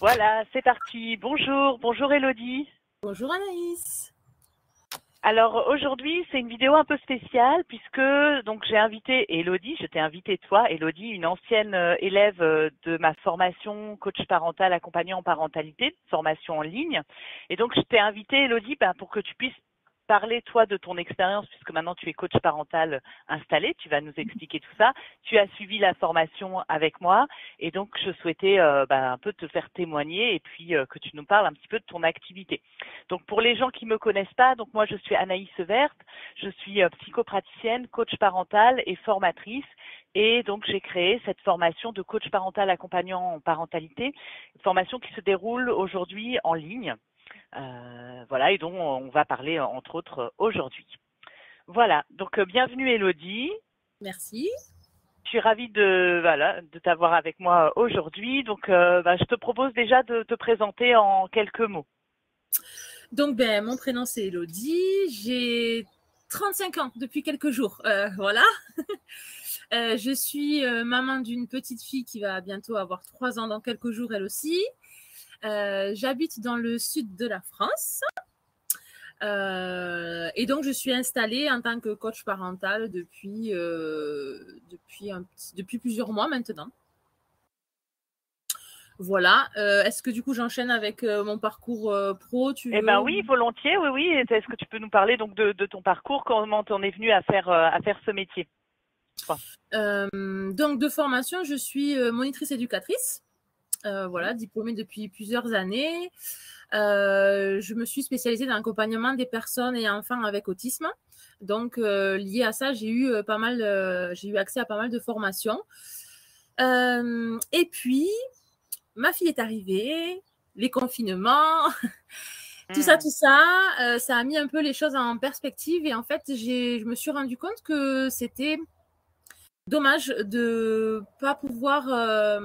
Voilà, c'est parti. Bonjour, bonjour Elodie. Bonjour Anaïs. Alors aujourd'hui, c'est une vidéo un peu spéciale puisque donc j'ai invité Elodie, je t'ai invité toi, Elodie, une ancienne élève de ma formation coach parental accompagnant en parentalité, formation en ligne. Et donc je t'ai invité Elodie pour que tu puisses parler toi de ton expérience puisque maintenant tu es coach parental installé, tu vas nous expliquer tout ça. Tu as suivi la formation avec moi et donc je souhaitais un peu te faire témoigner et puis que tu nous parles un petit peu de ton activité. Donc pour les gens qui me connaissent pas, donc moi je suis Anaïs Verte, je suis psychopraticienne, coach parental et formatrice. Et donc j'ai créé cette formation de coach parental accompagnant en parentalité, une formation qui se déroule aujourd'hui en ligne. Voilà, et dont on va parler entre autres aujourd'hui. Voilà, donc bienvenue Elodie. Merci. Je suis ravie de t'avoir avec moi aujourd'hui. Donc je te propose déjà de te présenter en quelques mots. Donc mon prénom c'est Elodie, j'ai 35 ans depuis quelques jours. Voilà. Je suis maman d'une petite fille qui va bientôt avoir 3 ans dans quelques jours elle aussi. J'habite dans le sud de la France. Et donc, je suis installée en tant que coach parental depuis plusieurs mois maintenant. Voilà. Est-ce que du coup, j'enchaîne avec mon parcours pro, tu veux? Eh ben oui, volontiers, oui. Est-ce que tu peux nous parler donc de ton parcours, comment t'en es venue à faire ce métier? Donc, de formation, je suis monitrice éducatrice. Voilà, diplômée depuis plusieurs années. Je me suis spécialisée dans l'accompagnement des personnes et enfants avec autisme. Donc, lié à ça, j'ai eu accès à pas mal de formations. Et puis, ma fille est arrivée, les confinements, tout ça, ça a mis un peu les choses en perspective. Et en fait, je me suis rendu compte que c'était dommage de pas pouvoir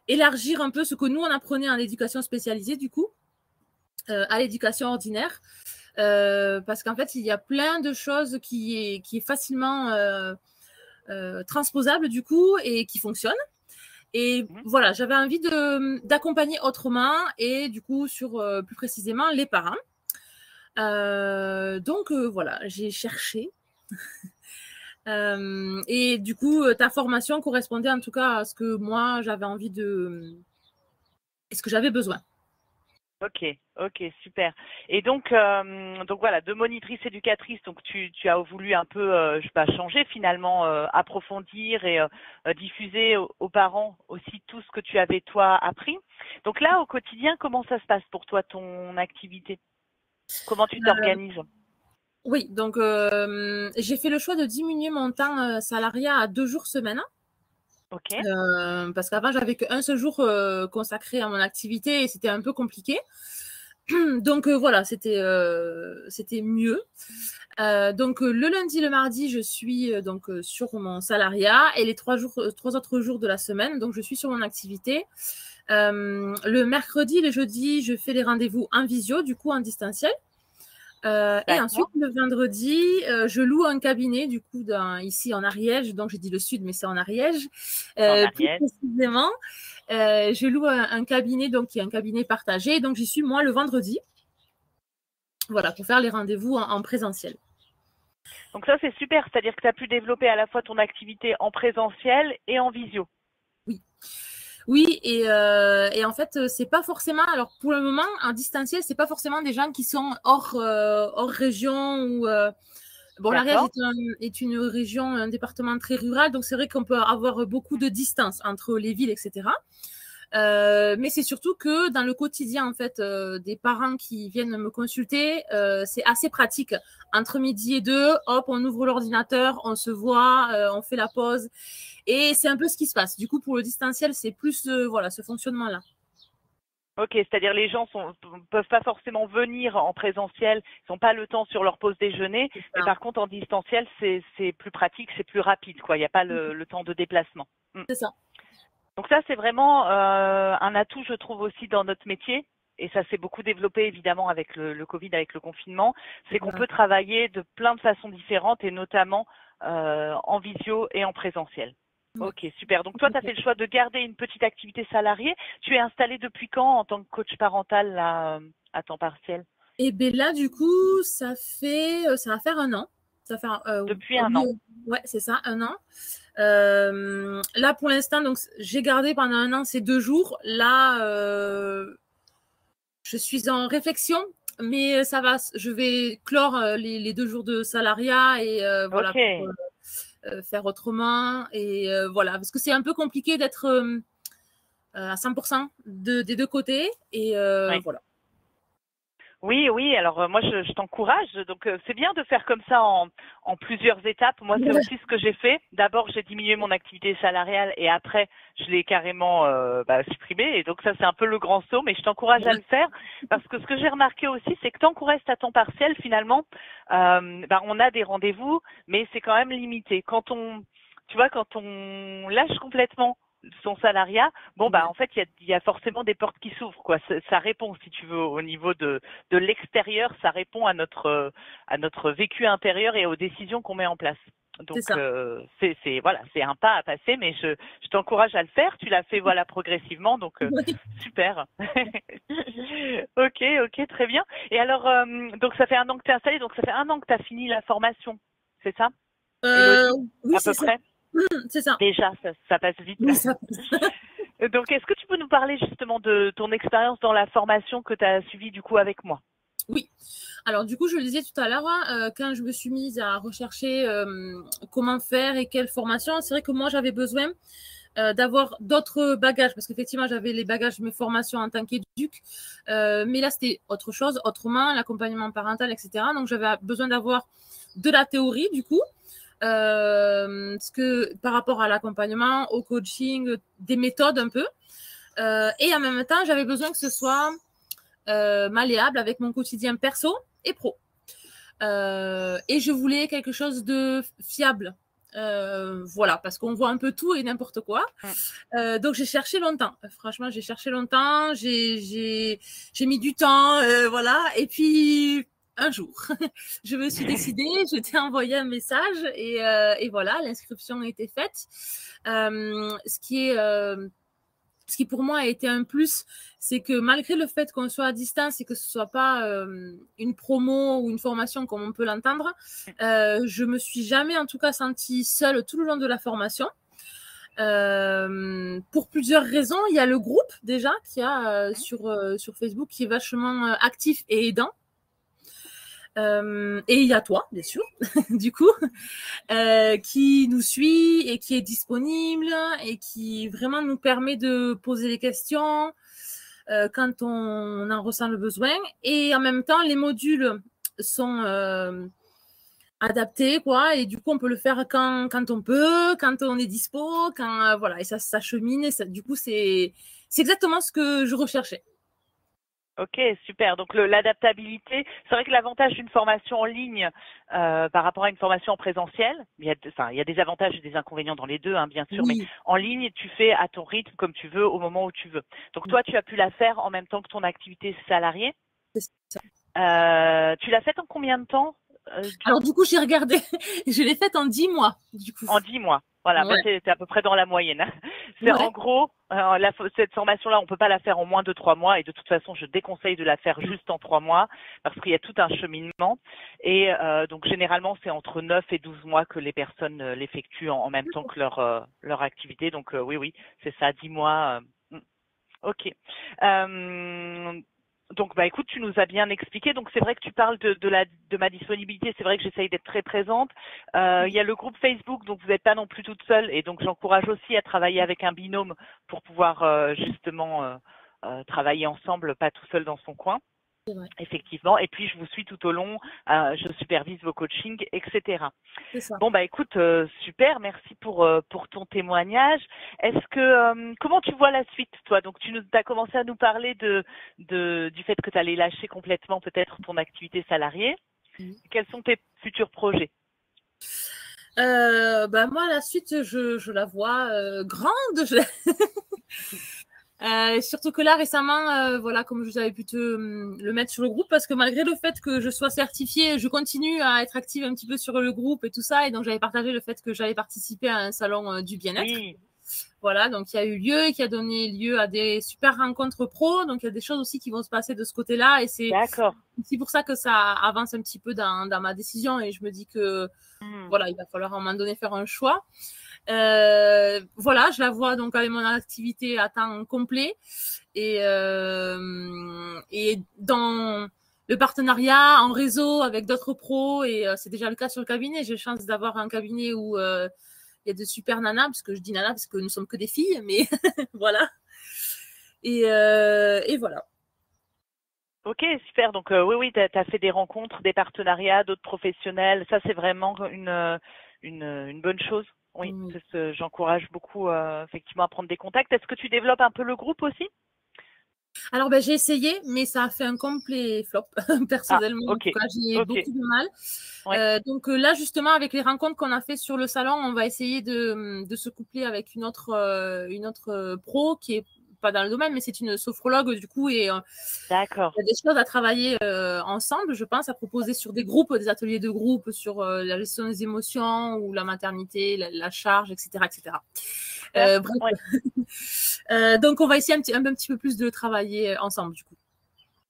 élargir un peu ce que nous, on apprenait en éducation spécialisée, du coup, à l'éducation ordinaire. Parce qu'en fait, il y a plein de choses qui est facilement transposable, du coup, et qui fonctionnent. Et voilà, j'avais envie d'accompagner autrement et du coup, sur plus précisément les parents. Donc, voilà, j'ai cherché. Et du coup, ta formation correspondait en tout cas à ce que moi, j'avais envie et ce que j'avais besoin. Ok, super. Et donc voilà, de monitrice éducatrice, donc tu as voulu un peu changer finalement, approfondir et diffuser aux parents aussi tout ce que tu avais toi appris. Donc là, au quotidien, comment ça se passe pour toi ton activité? Comment tu t'organises? Oui, donc j'ai fait le choix de diminuer mon temps salariat à 2 jours semaine. Ok. Parce qu'avant, j'avais qu'un seul jour consacré à mon activité et c'était un peu compliqué. Donc voilà, c'était mieux. Donc le lundi, le mardi, je suis sur mon salariat et les 3 autres jours de la semaine, donc je suis sur mon activité. Le mercredi, le jeudi, je fais les rendez-vous en visio, du coup en distanciel. Et ensuite, le vendredi, je loue un cabinet, du coup, ici en Ariège. Donc, j'ai dit le sud, mais c'est en Ariège. Plus précisément, je loue un cabinet, donc qui est un cabinet partagé. Donc, j'y suis, moi, le vendredi. Voilà, pour faire les rendez-vous en présentiel. Donc ça, c'est super. C'est-à-dire que tu as pu développer à la fois ton activité en présentiel et en visio. Oui. Oui, et en fait, c'est pas forcément. Alors pour le moment, en distanciel, c'est pas forcément des gens qui sont hors région ou. Bon, l'Ariège est une région, un département très rural, donc c'est vrai qu'on peut avoir beaucoup de distance entre les villes, etc. Mais c'est surtout que dans le quotidien, en fait, des parents qui viennent me consulter, c'est assez pratique. Entre midi et 2, hop, on ouvre l'ordinateur, on se voit, on fait la pause. Et c'est un peu ce qui se passe. Du coup, pour le distanciel, c'est plus voilà, ce fonctionnement-là. Ok, c'est-à-dire les gens peuvent pas forcément venir en présentiel, ils n'ont pas le temps sur leur pause déjeuner, mais par contre en distanciel, c'est plus pratique, c'est plus rapide, quoi. Il n'y a pas le temps de déplacement. C'est ça. Donc ça, c'est vraiment un atout, je trouve aussi dans notre métier. Et ça s'est beaucoup développé évidemment avec le Covid, avec le confinement. C'est qu'on peut travailler de plein de façons différentes et notamment en visio et en présentiel. Ouais. Ok, super. Donc toi, tu as fait le choix de garder une petite activité salariée. Tu es installée depuis quand en tant que coach parental là, à temps partiel? Et bien là, du coup, ça va faire un an. Ça va faire, Depuis un an. ouais, c'est ça, un an. Là, pour l'instant, donc j'ai gardé pendant un an ces 2 jours. Là, je suis en réflexion, mais ça va. Je vais clore les 2 jours de salariat et voilà, Ok. pour faire autrement. Et voilà, parce que c'est un peu compliqué d'être à 100% des deux côtés. Et Oui. voilà. Oui, oui. Alors moi, je t'encourage. Donc c'est bien de faire comme ça en plusieurs étapes. Moi, c'est aussi ce que j'ai fait. D'abord, j'ai diminué mon activité salariale et après, je l'ai carrément supprimée. Et donc ça, c'est un peu le grand saut. Mais je t'encourage à le faire parce que ce que j'ai remarqué aussi, c'est que tant qu'on reste à temps partiel, finalement, on a des rendez-vous, mais c'est quand même limité. Tu vois, quand on lâche complètement son salariat, en fait, il y a forcément des portes qui s'ouvrent, quoi. Ça répond, si tu veux, au niveau de l'extérieur, ça répond à notre vécu intérieur et aux décisions qu'on met en place. Donc, c'est un pas à passer, mais je t'encourage à le faire. Tu l'as fait, voilà, progressivement, donc super. Ok, très bien. Et alors, donc ça fait un an que tu es installée, donc ça fait un an que tu as fini la formation, c'est ça, Élodie, Oui, à peu près? c'est ça. Déjà, ça passe vite. Oui, ça passe. Donc, est-ce que tu peux nous parler justement de ton expérience dans la formation que tu as suivie du coup avec moi? Oui. Alors, du coup, je le disais tout à l'heure, quand je me suis mise à rechercher comment faire et quelle formation, c'est vrai que moi, j'avais besoin d'avoir d'autres bagages, parce qu'effectivement, j'avais les bagages de mes formations en tant qu'éduc, mais là, c'était autre chose, autrement, l'accompagnement parental, etc. Donc, j'avais besoin d'avoir de la théorie, du coup, parce que par rapport à l'accompagnement, au coaching, des méthodes un peu. Et en même temps, j'avais besoin que ce soit malléable avec mon quotidien perso et pro. Et je voulais quelque chose de fiable. Voilà, parce qu'on voit un peu tout et n'importe quoi. Donc j'ai cherché longtemps. Franchement, j'ai cherché longtemps. J'ai mis du temps, voilà. Et puis un jour, je me suis décidée. Je t'ai envoyé un message et voilà, l'inscription a été faite. Ce qui pour moi a été un plus, c'est que malgré le fait qu'on soit à distance et que ce soit pas une promo ou une formation comme on peut l'entendre, je me suis jamais en tout cas sentie seule tout le long de la formation. Pour plusieurs raisons. Il y a le groupe déjà qui a sur Facebook qui est vachement actif et aidant. Et il y a toi, bien sûr, du coup, qui nous suit et qui est disponible et qui vraiment nous permet de poser des questions quand on en ressent le besoin. Et en même temps, les modules sont adaptés, quoi. Et du coup, on peut le faire quand on peut, quand on est dispo, voilà. Et ça chemine. Et du coup, c'est exactement ce que je recherchais. Ok, super. Donc l'adaptabilité, c'est vrai que l'avantage d'une formation en ligne par rapport à une formation en présentiel, il y a des avantages et des inconvénients dans les deux, hein, bien sûr, mais Oui. en ligne, tu fais à ton rythme comme tu veux, au moment où tu veux. Donc toi, tu as pu la faire en même temps que ton activité salariée. C'est ça. Tu l'as faite en combien de temps Alors du coup, j'ai regardé, je l'ai faite en 10 mois, du coup. En 10 mois. Voilà, Ouais. c'est à peu près dans la moyenne. C'est Ouais. en gros, cette formation-là, on peut pas la faire en moins de 3 mois et de toute façon, je déconseille de la faire juste en 3 mois parce qu'il y a tout un cheminement. Et donc généralement, c'est entre 9 et 12 mois que les personnes l'effectuent en même temps que leur activité. Donc oui, c'est ça, 10 mois. Ok. Donc écoute, tu nous as bien expliqué. Donc c'est vrai que tu parles de ma disponibilité. C'est vrai que j'essaye d'être très présente. Il y a le groupe Facebook, donc vous n'êtes pas non plus toute seule, et donc j'encourage aussi à travailler avec un binôme pour pouvoir justement travailler ensemble, pas tout seul dans son coin. C'est vrai. Effectivement. Et puis je vous suis tout au long. Je supervise vos coachings, etc. C'est ça. Bon écoute, super, merci pour ton témoignage. Est-ce que comment tu vois la suite, toi? Donc tu as commencé à nous parler du fait que tu allais lâcher complètement peut-être ton activité salariée. Quels sont tes futurs projets? Moi, la suite, je la vois grande. Surtout que là, récemment, voilà, comme je avais pu te le mettre sur le groupe, parce que malgré le fait que je sois certifiée, je continue à être active un petit peu sur le groupe et tout ça. Et donc, j'avais partagé le fait que j'avais participé à un salon du bien-être. Oui. Voilà, donc il y a eu lieu et qui a donné lieu à des super rencontres pro. Donc, il y a des choses aussi qui vont se passer de ce côté-là. Et c'est pour ça que ça avance un petit peu dans ma décision. Et je me dis que, voilà, il va falloir à un moment donné faire un choix. Voilà, je la vois donc avec mon activité à temps complet et dans le partenariat en réseau avec d'autres pros et c'est déjà le cas sur le cabinet. J'ai la chance d'avoir un cabinet où il y a de super nanas, parce que je dis nanas parce que nous sommes que des filles, mais voilà. Et voilà. Ok, super. Donc oui, tu as fait des rencontres, des partenariats, d'autres professionnels. Ça, c'est vraiment une bonne chose. Oui, j'encourage beaucoup effectivement à prendre des contacts. Est-ce que tu développes un peu le groupe aussi? Alors, j'ai essayé, mais ça a fait un complet flop, personnellement. En tout cas, j'ai beaucoup de mal. Ouais. Donc là, justement, avec les rencontres qu'on a fait sur le salon, on va essayer de se coupler avec une autre pro qui est pas dans le domaine, mais c'est une sophrologue du coup, et d'accord. Il y a des choses à travailler ensemble, je pense, à proposer sur des groupes, des ateliers de groupe sur la gestion des émotions ou la maternité, la charge, etc., etc. Bref. Ouais. Donc, on va essayer un petit peu plus de travailler ensemble, du coup.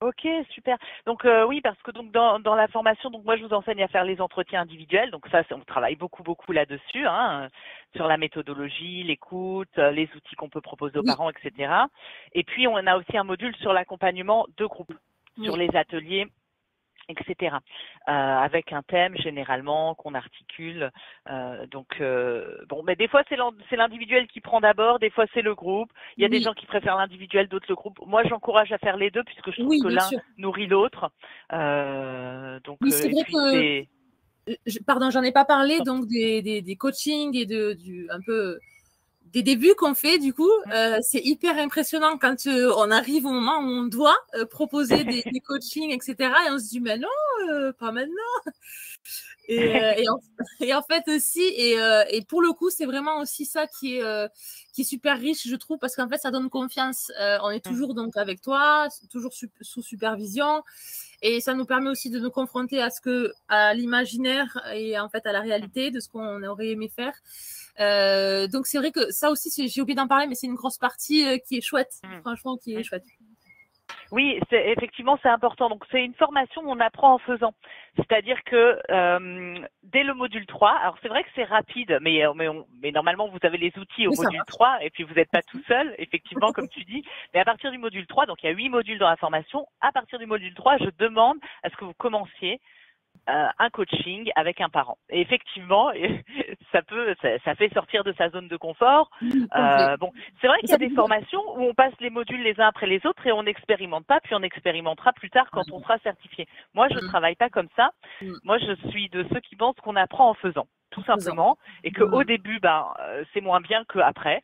Ok, super. Donc oui, parce que donc dans la formation, donc moi je vous enseigne à faire les entretiens individuels. Donc ça, on travaille beaucoup là-dessus, hein, sur la méthodologie, l'écoute, les outils qu'on peut proposer aux parents, etc. Et puis on a aussi un module sur l'accompagnement de groupe, sur les ateliers, etc. Avec un thème généralement qu'on articule. Bon, mais des fois c'est l'individuel qui prend d'abord, des fois c'est le groupe. Il y a des gens qui préfèrent l'individuel, d'autres le groupe. Moi, j'encourage à faire les deux puisque je trouve que l'un nourrit l'autre. Oui, c'est vrai que pardon, j'en ai pas parlé donc des coachings et un peu des débuts qu'on fait, du coup, c'est hyper impressionnant quand on arrive au moment où on doit proposer des coachings, etc. Et on se dit, mais non, pas maintenant. Et en fait aussi, et pour le coup, c'est vraiment aussi ça qui est super riche, je trouve, parce qu'en fait, ça donne confiance. On est toujours donc avec toi, toujours sous supervision. Et ça nous permet aussi de nous confronter à l'imaginaire et en fait à la réalité de ce qu'on aurait aimé faire. Donc c'est vrai que ça aussi, j'ai oublié d'en parler, mais c'est une grosse partie qui est chouette, franchement, qui est chouette. Oui, effectivement, c'est important. Donc, c'est une formation où on apprend en faisant. C'est-à-dire que dès le module 3, alors c'est vrai que c'est rapide, mais normalement, vous avez les outils au module 3 et puis vous n'êtes pas tout seul, effectivement, comme tu dis. Mais à partir du module 3, donc il y a 8 modules dans la formation, à partir du module 3, je demande à ce que vous commenciez un coaching avec un parent. Et effectivement, ça fait sortir de sa zone de confort. Bon, c'est vrai qu'il y a des formations où on passe les modules les uns après les autres et on n'expérimente pas, puis on expérimentera plus tard quand on sera certifié. Moi, je ne travaille pas comme ça. Moi, je suis de ceux qui pensent qu'on apprend en faisant, tout simplement, et qu'au début, c'est moins bien qu'après.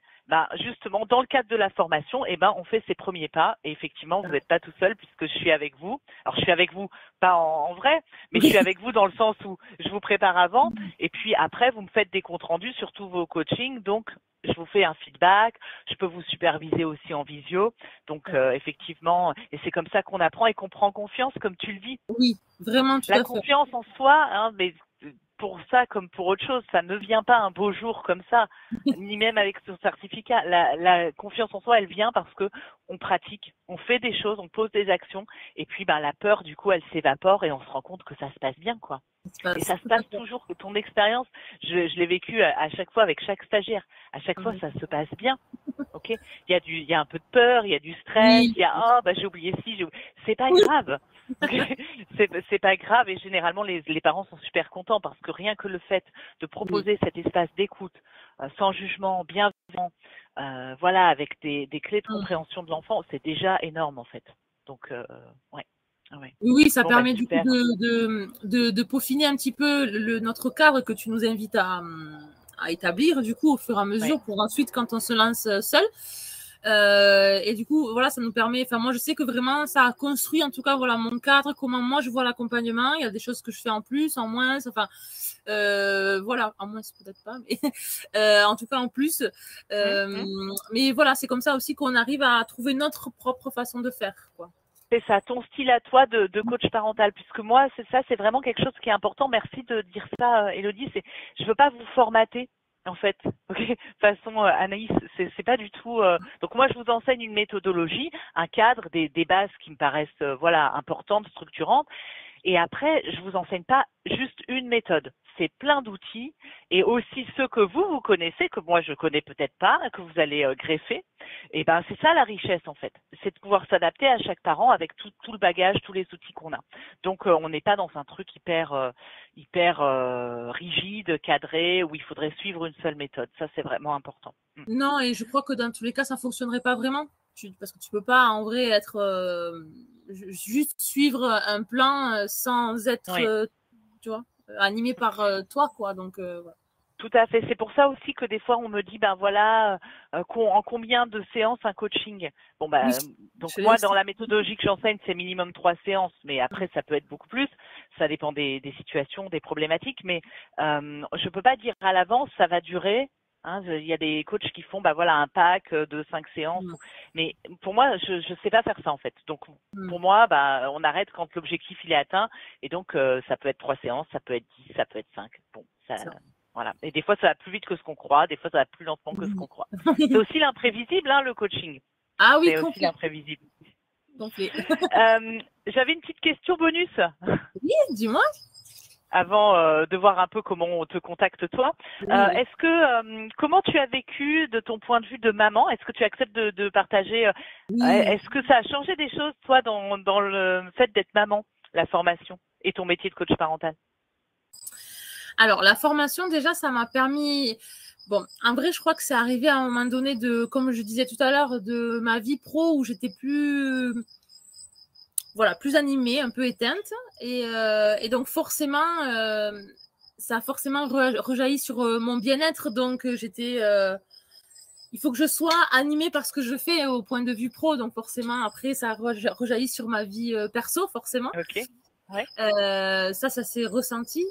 Justement, dans le cadre de la formation, on fait ses premiers pas. Et effectivement, vous n'êtes pas tout seul puisque je suis avec vous. Alors, je suis avec vous, pas en vrai, mais je suis avec vous dans le sens où je vous prépare avant. Et puis après, vous me faites des comptes rendus sur tous vos coachings. Donc, je vous fais un feedback. Je peux vous superviser aussi en visio. Donc, effectivement, et c'est comme ça qu'on apprend et qu'on prend confiance, comme tu le dis. Oui, vraiment, tout à fait. La confiance en soi, hein, mais pour ça comme pour autre chose, ça ne vient pas un beau jour comme ça, ni même avec son certificat. La confiance en soi, elle vient parce que on pratique, on fait des choses, on pose des actions, et puis la peur, du coup, elle s'évapore et on se rend compte que ça se passe bien, quoi. Et ça se passe toujours. Ton expérience, je l'ai vécu à chaque fois avec chaque stagiaire. À chaque fois, ça se passe bien. Ok. Il y a un peu de peur, il y a du stress, il y a j'ai oublié ci, c'est pas grave. C'est pas grave et généralement les parents sont super contents parce que rien que le fait de proposer cet espace d'écoute sans jugement, bienveillant, voilà, avec des clés de compréhension de l'enfant, c'est déjà énorme en fait. Donc ouais. Oui, ça permet du coup de peaufiner un petit peu notre cadre que tu nous invites à établir du coup au fur et à mesure pour ensuite quand on se lance seul. Et du coup, voilà, ça nous permet, enfin, moi, je sais que vraiment, ça a construit, en tout cas, voilà, mon cadre, comment moi, je vois l'accompagnement. Il y a des choses que je fais en plus, en moins, enfin, voilà, en moins, peut-être pas, mais en tout cas, en plus. Mais voilà, c'est comme ça aussi qu'on arrive à trouver notre propre façon de faire, quoi. C'est ça, ton style à toi de coach parental, puisque moi, c'est vraiment quelque chose qui est important. Merci de dire ça, Élodie. Je veux pas vous formater, en fait. Ok, de toute façon, Anaïs, c'est pas du tout. Donc moi, je vous enseigne une méthodologie, un cadre, des bases qui me paraissent, voilà, importantes, structurantes. Et après, je vous enseigne pas juste une méthode. C'est plein d'outils et aussi ceux que vous connaissez, que moi je connais peut-être pas, que vous allez greffer. Et ben c'est ça la richesse en fait, c'est de pouvoir s'adapter à chaque parent avec tout le bagage, tous les outils qu'on a. Donc on n'est pas dans un truc hyper rigide, cadré, où il faudrait suivre une seule méthode. Ça c'est vraiment important. Non, et je crois que dans tous les cas ça fonctionnerait pas vraiment, parce que tu peux pas en vrai être juste suivre un plan sans être, tu vois, animé par toi, quoi. Donc voilà. Tout à fait. C'est pour ça aussi que des fois on me dit, ben voilà, en combien de séances un coaching. Bon ben, donc moi dans la méthodologie que j'enseigne, c'est minimum 3 séances, mais après ça peut être beaucoup plus. Ça dépend des situations, des problématiques, mais je peux pas dire à l'avance ça va durer. Hein, il y a des coachs qui font, bah voilà, un pack de 5 séances. Mais pour moi, je sais pas faire ça en fait. Donc pour moi, bah on arrête quand l'objectif il est atteint. Et donc ça peut être 3 séances, ça peut être 10, ça peut être 5. Bon, ça. Voilà. Et des fois, ça va plus vite que ce qu'on croit. Des fois, ça va plus lentement que ce qu'on croit. C'est aussi l'imprévisible, hein, le coaching. Ah oui, c'est aussi l'imprévisible. J'avais une petite question bonus. Oui, dis-moi. Avant de voir un peu comment on te contacte toi. Est-ce que comment tu as vécu de ton point de vue de maman? Est-ce que tu acceptes de partager Est-ce que ça a changé des choses, toi, dans le fait d'être maman, la formation et ton métier de coach parental? Alors, la formation, déjà, ça m'a permis… Bon, en vrai, je crois que c'est arrivé à un moment donné comme je disais tout à l'heure, de ma vie pro où j'étais plus… Voilà, plus animée, un peu éteinte. Et donc, forcément, ça a forcément rejailli sur mon bien-être. Donc, j'étais… il faut que je sois animée par ce que je fais au point de vue pro. Donc, forcément, après, ça rejaillit sur ma vie perso, forcément. Ok. Ouais. Ça s'est ressenti.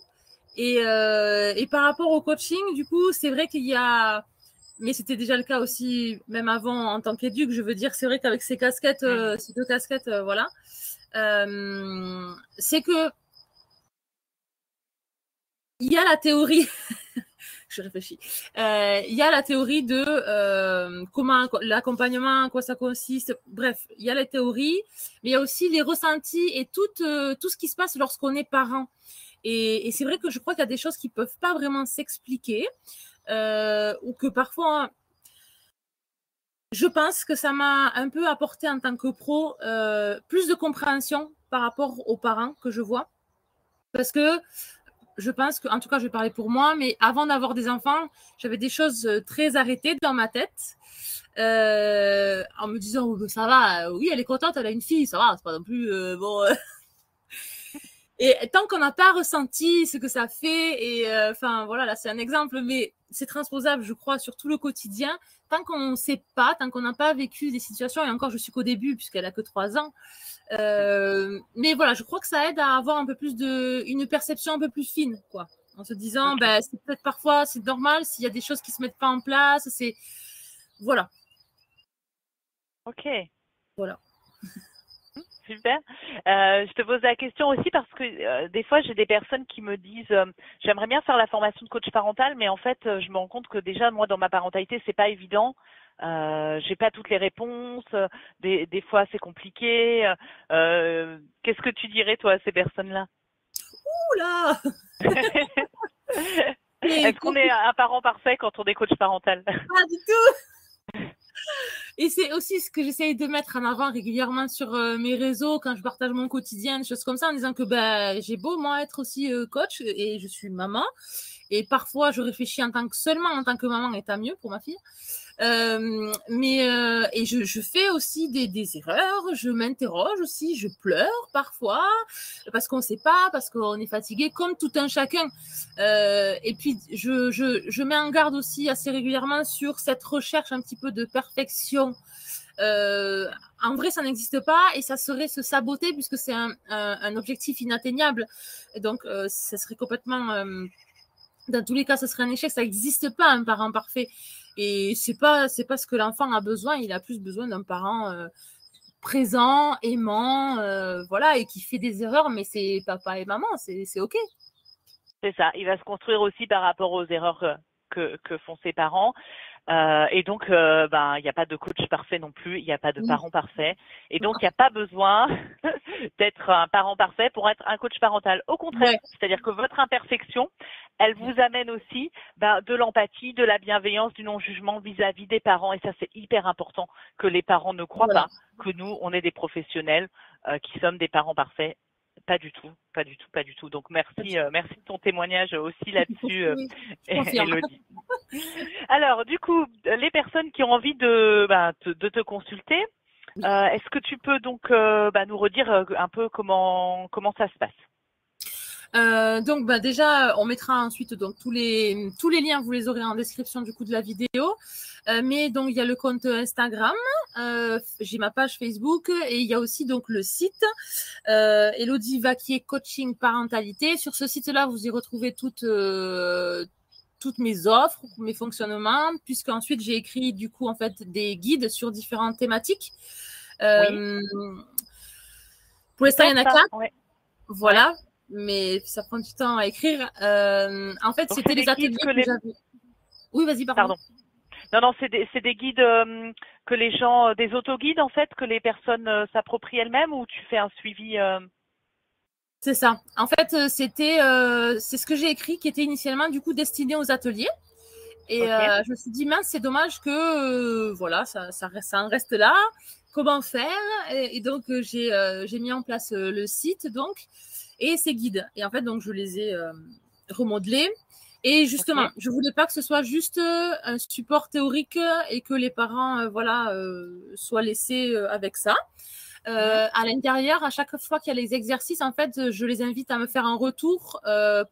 Et par rapport au coaching, du coup, c'est vrai qu'il y a… Mais c'était déjà le cas aussi, même avant, en tant qu'éduc, je veux dire, c'est vrai qu'avec ces casquettes, ces 2 casquettes, voilà, c'est que il y a la théorie… je réfléchis. Il y a la théorie de comment l'accompagnement, en quoi ça consiste. Bref, il y a la théorie, mais il y a aussi les ressentis et tout ce qui se passe lorsqu'on est parent. Et c'est vrai que je crois qu'il y a des choses qui ne peuvent pas vraiment s'expliquer ou que parfois, je pense que ça m'a un peu apporté en tant que pro plus de compréhension par rapport aux parents que je vois. Parce que je pense que, en tout cas, je vais parler pour moi, mais avant d'avoir des enfants, j'avais des choses très arrêtées dans ma tête. En me disant, oh, ça va, oui, elle est contente, elle a une fille, ça va, c'est pas non plus bon. Et tant qu'on n'a pas ressenti ce que ça fait, et enfin voilà, là c'est un exemple, mais c'est transposable, je crois, sur tout le quotidien. Tant qu'on ne sait pas, tant qu'on n'a pas vécu des situations, et encore je suis qu'au début puisqu'elle a que 3 ans, mais voilà, je crois que ça aide à avoir un peu plus une perception un peu plus fine, quoi. En se disant, ben c'est peut-être parfois c'est normal s'il y a des choses qui se mettent pas en place, c'est voilà. Ok. Voilà. Super. Je te pose la question aussi parce que des fois, j'ai des personnes qui me disent j'aimerais bien faire la formation de coach parental, mais en fait, je me rends compte que déjà, moi, dans ma parentalité, c'est pas évident. J'ai pas toutes les réponses. Des fois, c'est compliqué. Qu'est-ce que tu dirais, toi, à ces personnes-là? Ouh là. Est-ce qu'on est un parent parfait quand on est coach parental? Pas du tout. Et c'est aussi ce que j'essaye de mettre en avant régulièrement sur mes réseaux quand je partage mon quotidien, des choses comme ça, en disant que j'ai beau moi être aussi coach et je suis maman, et parfois je réfléchis seulement en tant que maman, et tant mieux pour ma fille. Et je fais aussi des erreurs, je m'interroge aussi, je pleure parfois parce qu'on ne sait pas, parce qu'on est fatigué, comme tout un chacun. Et puis je mets en garde aussi assez régulièrement sur cette recherche un petit peu de perfection. En vrai, ça n'existe pas et ça serait se saboter puisque c'est un objectif inatteignable. Et donc, ça serait complètement dans tous les cas, ce serait un échec. Ça n'existe pas un parent parfait. Et c'est pas ce que l'enfant a besoin. Il a plus besoin d'un parent présent, aimant, voilà, et qui fait des erreurs, mais c'est papa et maman, c'est OK. C'est ça. Il va se construire aussi par rapport aux erreurs que font ses parents. Et donc, il n'y a pas de coach parfait non plus, il n'y a pas de parent parfait. Et donc, il n'y a pas besoin d'être un parent parfait pour être un coach parental. Au contraire, c'est-à-dire que votre imperfection, elle vous amène aussi de l'empathie, de la bienveillance, du non-jugement vis-à-vis des parents. Et ça, c'est hyper important que les parents ne croient pas que nous, on est des professionnels qui sommes des parents parfaits. Pas du tout, pas du tout, pas du tout. Donc merci, merci de ton témoignage aussi là-dessus, Élodie. Alors du coup, les personnes qui ont envie de te consulter, est-ce que tu peux donc nous redire un peu comment ça se passe? Donc déjà, on mettra ensuite donc tous les liens, vous les aurez en description du coup de la vidéo. Mais donc il y a le compte Instagram, j'ai ma page Facebook et il y a aussi donc le site Élodie Vaquier Coaching Parentalité. Sur ce site-là, vous y retrouvez toutes mes offres, mes fonctionnements, puisqu'ensuite j'ai écrit du coup en fait des guides sur différentes thématiques. Pour l'instant, il y en a 4. Voilà. Mais ça prend du temps à écrire. En fait, c'était les ateliers que j'avais. Oui, vas-y, pardon. Non, c'est des guides que les gens, des autoguides en fait, que les personnes s'approprient elles-mêmes, ou tu fais un suivi C'est ça. En fait, c'est ce que j'ai écrit qui était initialement du coup destiné aux ateliers. Et je me suis dit, mince, c'est dommage que voilà, ça en reste là. Comment faire? Et donc, j'ai mis en place le site donc et ces guides. Et en fait, donc, je les ai remodelés. Et justement, je voulais pas que ce soit juste un support théorique et que les parents soient laissés avec ça. À l'intérieur, à chaque fois qu'il y a les exercices, en fait, je les invite à me faire un retour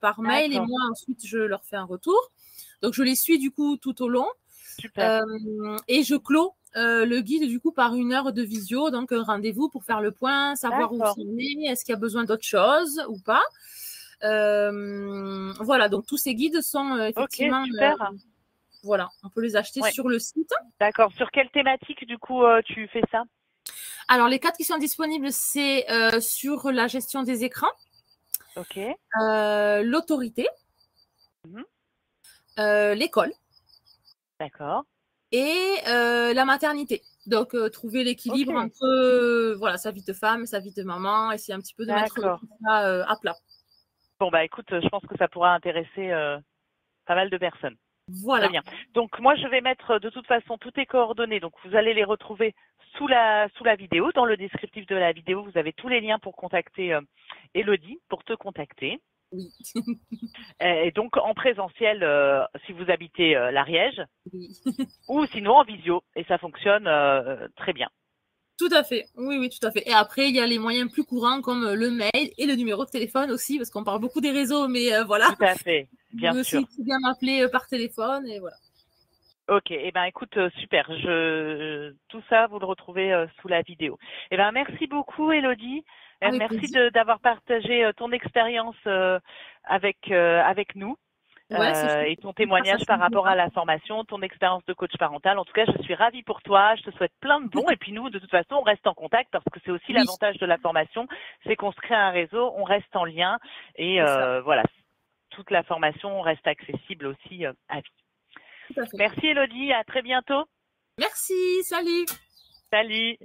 par mail et moi, ensuite, je leur fais un retour. Donc, je les suis du coup tout au long. Super. Et je clôt le guide du coup par 1 heure de visio, donc un rendez-vous pour faire le point, savoir où on est, est-ce qu'il y a besoin d'autre chose ou pas. Voilà, donc tous ces guides sont effectivement super. voilà, on peut les acheter sur le site. D'accord. Sur quelle thématique du coup tu fais ça? Alors les 4 qui sont disponibles, c'est sur la gestion des écrans, l'autorité, l'école. D'accord. Et la maternité. Donc, trouver l'équilibre entre sa vie de femme, sa vie de maman, essayer un petit peu de mettre tout ça à plat. Bon, écoute, je pense que ça pourra intéresser pas mal de personnes. Voilà. Très bien. Donc, moi, je vais mettre de toute façon toutes tes coordonnées. Donc, vous allez les retrouver sous la vidéo. Dans le descriptif de la vidéo, vous avez tous les liens pour contacter Élodie, pour te contacter. Oui. Et donc, en présentiel, si vous habitez l'Ariège, ou sinon en visio. Et ça fonctionne très bien. Tout à fait. Oui, tout à fait. Et après, il y a les moyens plus courants comme le mail et le numéro de téléphone aussi, parce qu'on parle beaucoup des réseaux, mais voilà. Tout à fait, bien sûr. Aussi, tu viens m'appeler par téléphone et voilà. Ok, écoute, super. Tout ça, vous le retrouvez sous la vidéo. Merci beaucoup, Élodie. Merci d'avoir partagé ton expérience avec nous. Et ton témoignage par rapport à la formation, ton expérience de coach parental. En tout cas, je suis ravie pour toi. Je te souhaite plein de bons. Et puis nous, de toute façon, on reste en contact parce que c'est aussi l'avantage de la formation, c'est qu'on se crée un réseau, on reste en lien et voilà, toute la formation reste accessible aussi à vie. Merci Élodie, à très bientôt. Merci, salut. Salut.